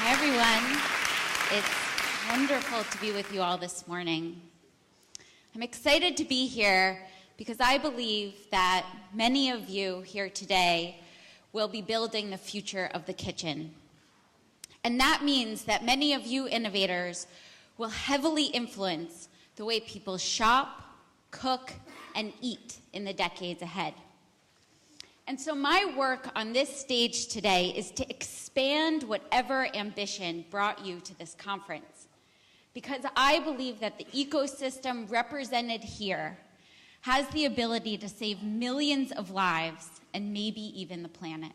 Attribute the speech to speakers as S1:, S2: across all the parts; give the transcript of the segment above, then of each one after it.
S1: Hi, everyone. It's wonderful to be with you all this morning. I'm excited to be here because I believe that many of you here today will be building the future of the kitchen. And that means that many of you innovators will heavily influence the way people shop, cook, and eat in the decades ahead. And so my work on this stage today is to expand whatever ambition brought you to this conference, because I believe that the ecosystem represented here has the ability to save millions of lives and maybe even the planet.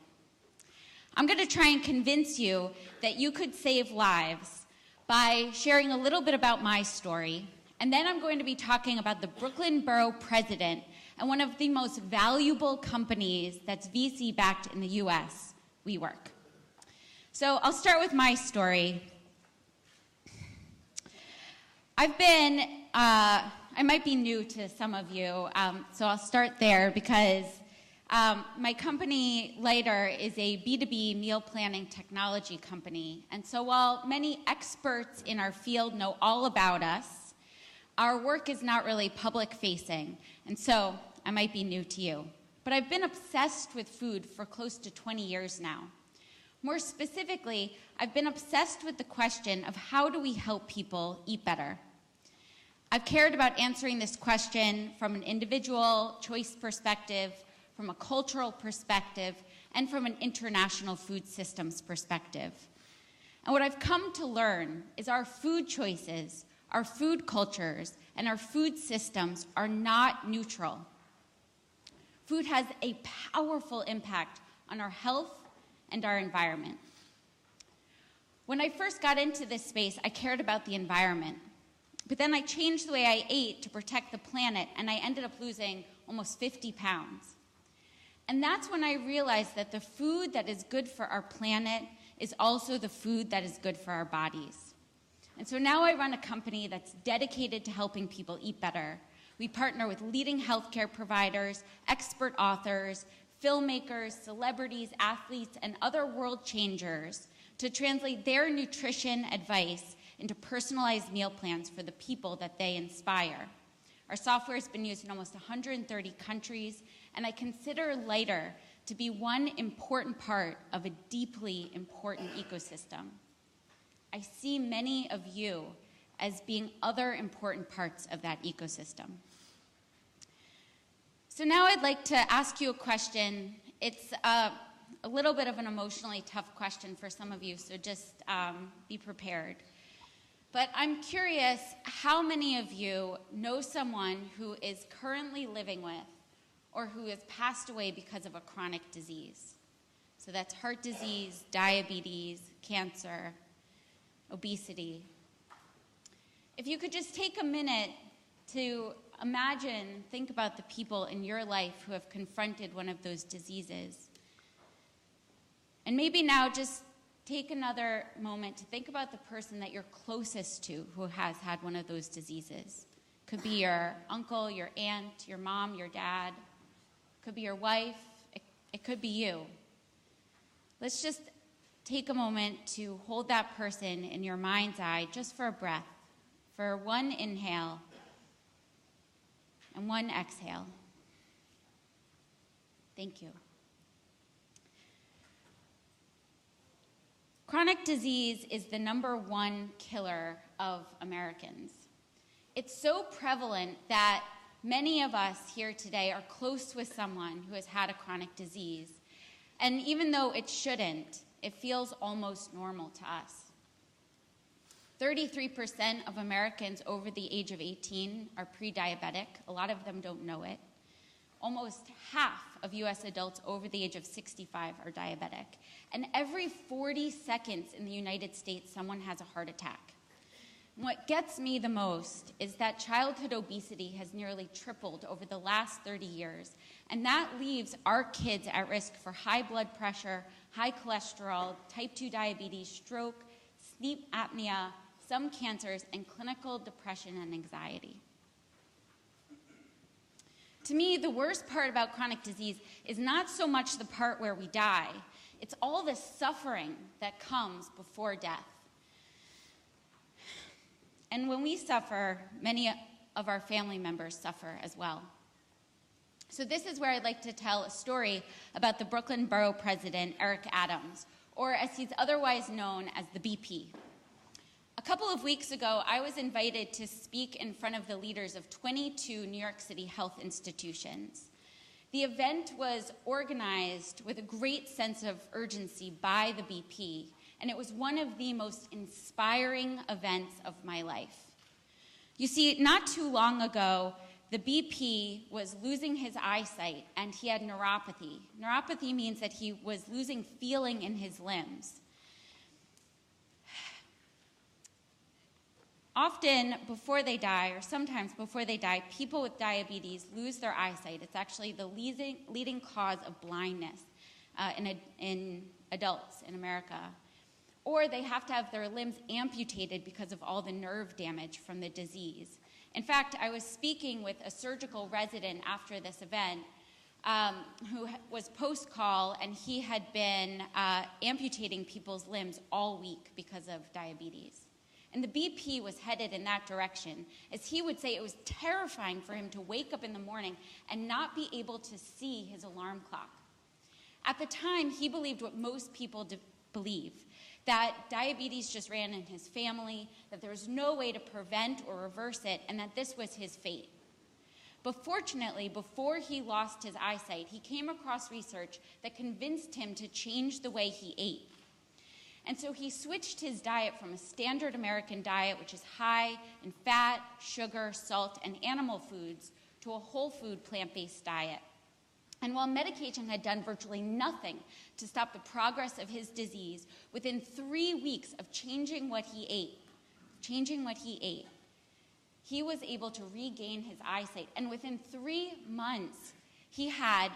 S1: I'm going to try and convince you that you could save lives by sharing a little bit about my story, and then I'm going to be talking about the Brooklyn Borough president and one of the most valuable companies that's VC-backed in the US, WeWork. So I'll start with my story. I might be new to some of you, so I'll start there because my company, Lighter, is a B2B meal planning technology company. And so while many experts in our field know all about us, our work is not really public-facing. And so I might be new to you. But I've been obsessed with food for close to 20 years now. More specifically, I've been obsessed with the question of how do we help people eat better? I've cared about answering this question from an individual choice perspective, from a cultural perspective, and from an international food systems perspective. And what I've come to learn is our food choices, our food cultures, and our food systems are not neutral. Food has a powerful impact on our health and our environment. When I first got into this space, I cared about the environment. But then I changed the way I ate to protect the planet, and I ended up losing almost 50 pounds. And that's when I realized that the food that is good for our planet is also the food that is good for our bodies. And so now I run a company that's dedicated to helping people eat better. We partner with leading healthcare providers, expert authors, filmmakers, celebrities, athletes, and other world changers to translate their nutrition advice into personalized meal plans for the people that they inspire. Our software has been used in almost 130 countries, and I consider Lighter to be one important part of a deeply important ecosystem. I see many of you as being other important parts of that ecosystem. So now I'd like to ask you a question. It's a little bit of an emotionally tough question for some of you, so just be prepared. But I'm curious, how many of you know someone who is currently living with or who has passed away because of a chronic disease? So that's heart disease, diabetes, cancer, obesity. If you could just take a minute to imagine, think about the people in your life who have confronted one of those diseases. And maybe now just take another moment to think about the person that you're closest to who has had one of those diseases. Could be your uncle, your aunt, your mom, your dad. Could be your wife. It could be you. Let's just take a moment to hold that person in your mind's eye just for a breath, for one inhale and one exhale. Thank you. Chronic disease is the #1 killer of Americans. It's so prevalent that many of us here today are close with someone who has had a chronic disease. And even though it shouldn't, it feels almost normal to us. 33% of Americans over the age of 18 are pre-diabetic. A lot of them don't know it. Almost half of US adults over the age of 65 are diabetic. And every 40 seconds in the United States, someone has a heart attack. What gets me the most is that childhood obesity has nearly tripled over the last 30 years. And that leaves our kids at risk for high blood pressure, high cholesterol, type 2 diabetes, stroke, sleep apnea, some cancers, and clinical depression and anxiety. To me, the worst part about chronic disease is not so much the part where we die. It's all the suffering that comes before death. And when we suffer, many of our family members suffer as well. So this is where I'd like to tell a story about the Brooklyn Borough President, Eric Adams, or as he's otherwise known as the BP. A couple of weeks ago, I was invited to speak in front of the leaders of 22 New York City health institutions. The event was organized with a great sense of urgency by the BP, and it was one of the most inspiring events of my life. You see, not too long ago, the BP was losing his eyesight, and he had neuropathy. Neuropathy means that he was losing feeling in his limbs. Often before they die, or sometimes before they die, people with diabetes lose their eyesight. It's actually the leading cause of blindness in adults in America. Or they have to have their limbs amputated because of all the nerve damage from the disease. In fact, I was speaking with a surgical resident after this event who was post-call, and he had been amputating people's limbs all week because of diabetes. And the BP was headed in that direction. As he would say, it was terrifying for him to wake up in the morning and not be able to see his alarm clock. At the time, he believed what most people believe, that diabetes just ran in his family, that there was no way to prevent or reverse it, and that this was his fate. But fortunately, before he lost his eyesight, he came across research that convinced him to change the way he ate. And so he switched his diet from a standard American diet, which is high in fat, sugar, salt, and animal foods, to a whole food, plant-based diet. And while medication had done virtually nothing to stop the progress of his disease, within 3 weeks of changing what he ate, he was able to regain his eyesight. And within 3 months, he had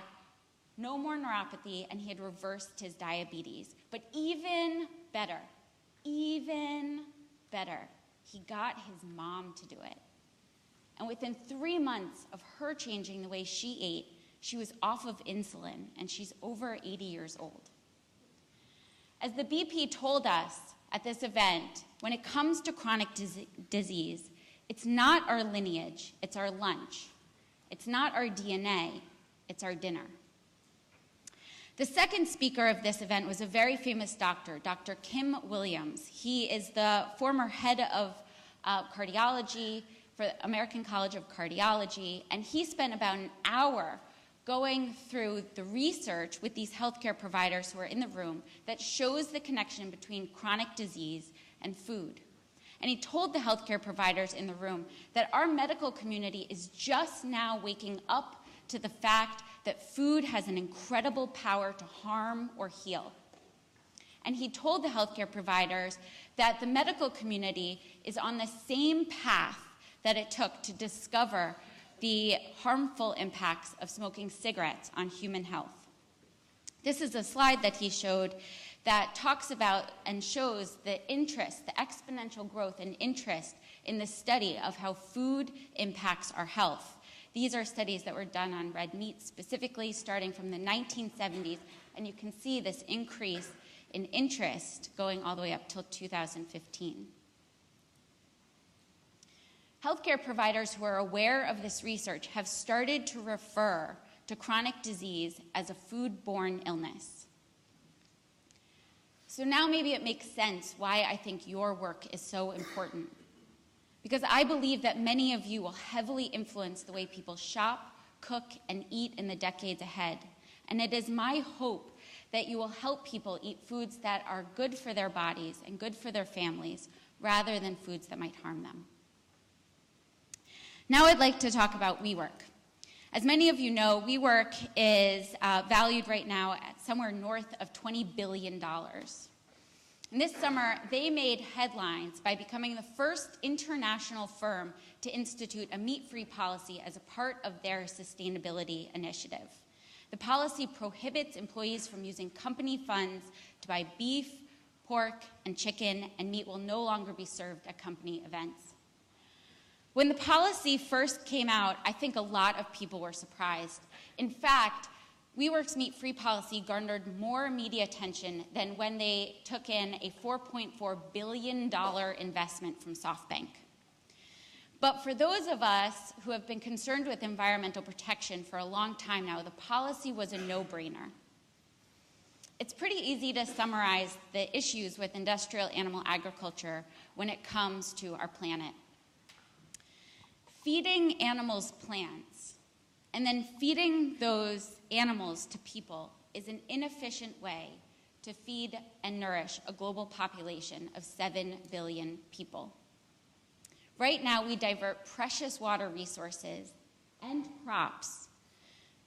S1: no more neuropathy, and he had reversed his diabetes. But even better, he got his mom to do it. And within 3 months of her changing the way she ate, she was off of insulin, and she's over 80 years old. As the BP told us at this event, when it comes to chronic disease, it's not our lineage, it's our lunch. It's not our DNA, it's our dinner. The second speaker of this event was a very famous doctor, Dr. Kim Williams. He is the former head of cardiology for the American College of Cardiology, and he spent about an hour going through the research with these healthcare providers who are in the room that shows the connection between chronic disease and food. And he told the healthcare providers in the room that our medical community is just now waking up to the fact that food has an incredible power to harm or heal. And he told the healthcare providers that the medical community is on the same path that it took to discover the harmful impacts of smoking cigarettes on human health. This is a slide that he showed that talks about and shows the interest, the exponential growth and interest in the study of how food impacts our health. These are studies that were done on red meat specifically starting from the 1970s, and you can see this increase in interest going all the way up till 2015. Healthcare providers who are aware of this research have started to refer to chronic disease as a food-borne illness. So now maybe it makes sense why I think your work is so important. Because I believe that many of you will heavily influence the way people shop, cook, and eat in the decades ahead. And it is my hope that you will help people eat foods that are good for their bodies and good for their families, rather than foods that might harm them. Now I'd like to talk about WeWork. As many of you know, WeWork is valued right now at somewhere north of $20 billion. And this summer, they made headlines by becoming the first international firm to institute a meat-free policy as a part of their sustainability initiative. The policy prohibits employees from using company funds to buy beef, pork, and chicken, and meat will no longer be served at company events. When the policy first came out, I think a lot of people were surprised. In fact, WeWork's meat-free policy garnered more media attention than when they took in a $4.4 billion investment from SoftBank. But for those of us who have been concerned with environmental protection for a long time now, the policy was a no-brainer. It's pretty easy to summarize the issues with industrial animal agriculture when it comes to our planet. Feeding animals plants and then feeding those animals to people is an inefficient way to feed and nourish a global population of 7 billion people. Right now, we divert precious water resources and crops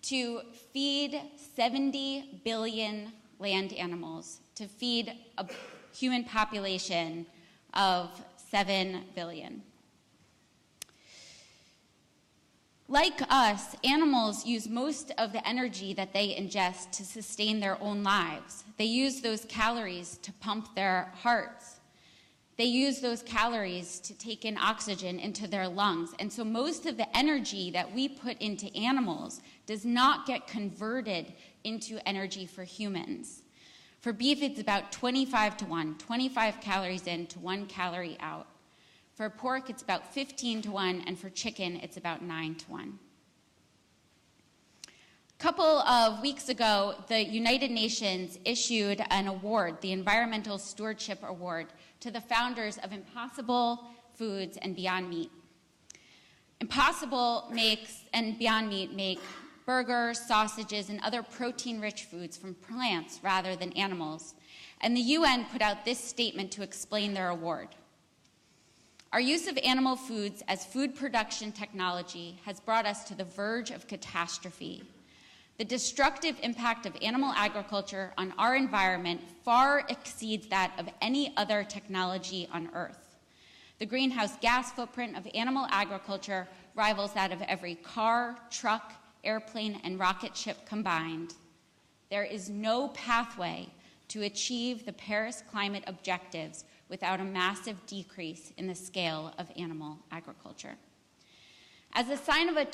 S1: to feed 70 billion land animals, to feed a human population of 7 billion. Like us, animals use most of the energy that they ingest to sustain their own lives. They use those calories to pump their hearts. They use those calories to take in oxygen into their lungs. And so most of the energy that we put into animals does not get converted into energy for humans. For beef, it's about 25 to 1, 25 calories in to 1 calorie out. For pork, it's about 15 to 1, and for chicken, it's about 9 to 1. A couple of weeks ago, the United Nations issued an award, the Environmental Stewardship Award, to the founders of Impossible Foods and Beyond Meat. Impossible and Beyond Meat make burgers, sausages, and other protein-rich foods from plants rather than animals. And the UN put out this statement to explain their award. Our use of animal foods as food production technology has brought us to the verge of catastrophe. The destructive impact of animal agriculture on our environment far exceeds that of any other technology on Earth. The greenhouse gas footprint of animal agriculture rivals that of every car, truck, airplane, and rocket ship combined. There is no pathway to achieve the Paris climate objectives without a massive decrease in the scale of animal agriculture. As a sign of the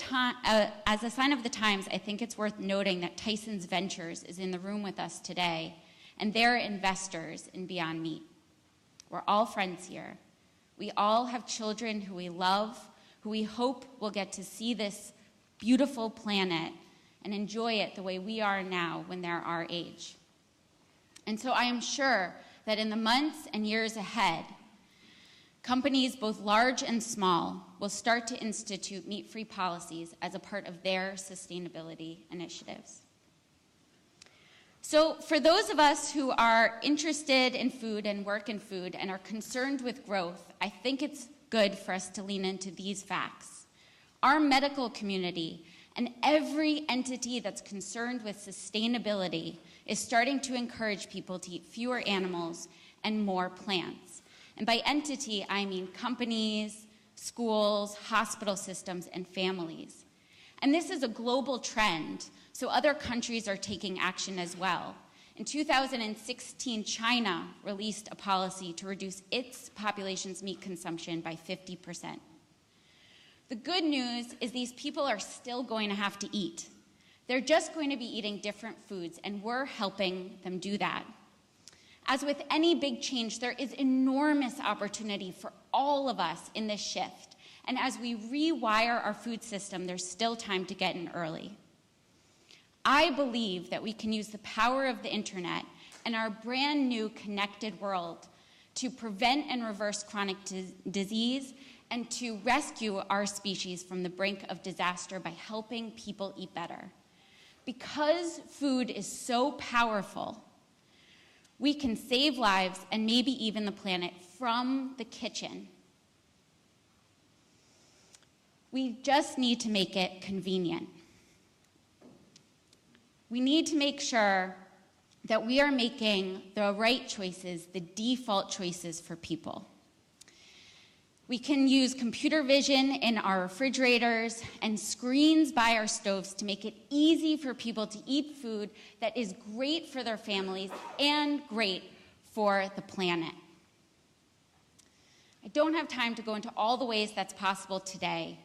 S1: times, I think it's worth noting that Tyson's Ventures is in the room with us today, and they're investors in Beyond Meat. We're all friends here. We all have children who we love, who we hope will get to see this beautiful planet and enjoy it the way we are now when they're our age. And so I am sure that in the months and years ahead, companies both large and small will start to institute meat-free policies as a part of their sustainability initiatives. So for those of us who are interested in food and work in food and are concerned with growth, I think it's good for us to lean into these facts. Our medical community and every entity that's concerned with sustainability is starting to encourage people to eat fewer animals and more plants. And by entity, I mean companies, schools, hospital systems, and families. And this is a global trend, so other countries are taking action as well. In 2016, China released a policy to reduce its population's meat consumption by 50%. The good news is these people are still going to have to eat. They're just going to be eating different foods, and we're helping them do that. As with any big change, there is enormous opportunity for all of us in this shift. And as we rewire our food system, there's still time to get in early. I believe that we can use the power of the internet and our brand new connected world to prevent and reverse chronic disease and to rescue our species from the brink of disaster by helping people eat better. Because food is so powerful, we can save lives and maybe even the planet from the kitchen. We just need to make it convenient. We need to make sure that we are making the right choices, the default choices for people. We can use computer vision in our refrigerators and screens by our stoves to make it easy for people to eat food that is great for their families and great for the planet. I don't have time to go into all the ways that's possible today,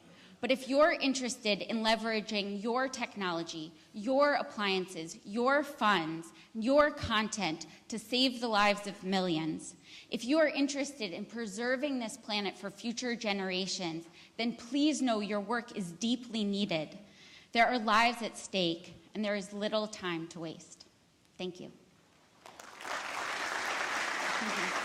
S1: But if you're interested in leveraging your technology, your appliances, your funds, your content to save the lives of millions, if you are interested in preserving this planet for future generations, then please know your work is deeply needed. There are lives at stake, and there is little time to waste. Thank you. Thank you.